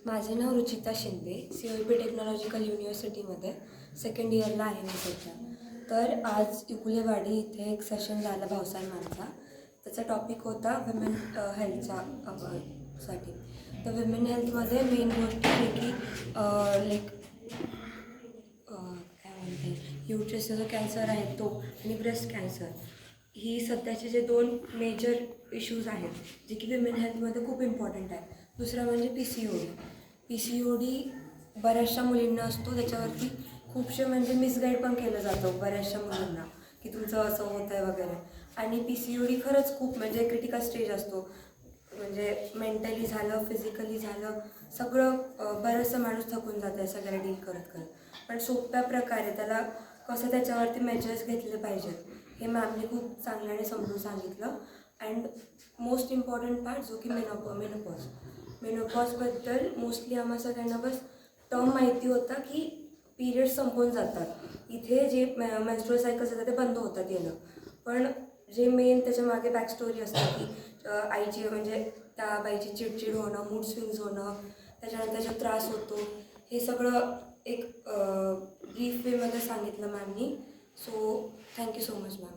माझे नाव Ruchita Shinde, COEP technological युनिव्हर्सिटीमध्ये सेकंड इयरला आहे मी सध्या. तर आज इकुलेवाडी इथे एक सेशन झाला भावसार मानचा. त्याचा टॉपिक होता विमेन हेल्थचा साठी. तर विमेन हेल्थमध्ये मेन गोष्ट आहे की लाईक काय म्हणते यूट्रसचा जो कॅन्सर आहे तो आणि ब्रेस्ट कॅन्सर ही सध्याचे जे दोन मेजर इश्यूज आहेत जे की विमेन हेल्थमध्ये खूप इम्पॉर्टंट आहे. दुसरा म्हणजे PCOD बऱ्याचशा मुलींना असतो. त्याच्यावरती खूपशे म्हणजे मिसगाईड पण केलं जातं बऱ्याचशा मुलींना की तुमचं असं होतं आहे वगैरे. आणि PCOD खरंच खूप म्हणजे क्रिटिकल स्टेज असतो. म्हणजे मेंटली झालं, फिजिकली झालं, सगळं बरंचसं माणूस थकून जातं आहे सगळ्या डील करत करत. पण सोप्या प्रकारे त्याला कसं त्याच्यावरती मेजर्स घेतले पाहिजेत हे मॅमने खूप चांगल्याने समजून सांगितलं. अँड मोस्ट इम्पॉर्टंट पार्ट जो की मेनोपॉजबद्दल मोस्टली आम्हा सगळ्यांना बस टर्म माहिती होता की पिरियड्स संपून जातात, इथे जे मेन्स्ट्रुअल सायकल्स येतात ते बंद होतात येणं. पण जे मेन त्याच्या मागे बॅकस्टोरी असते की आईची म्हणजे त्या बाईची चिडचिड होणं, मूड स्विंग्स होणं, त्याच्यानंतर जो त्रास होतो, हे सगळं एक ब्रीफ वेमध्ये सांगितलं मॅमनी. So thank you so much ma'am.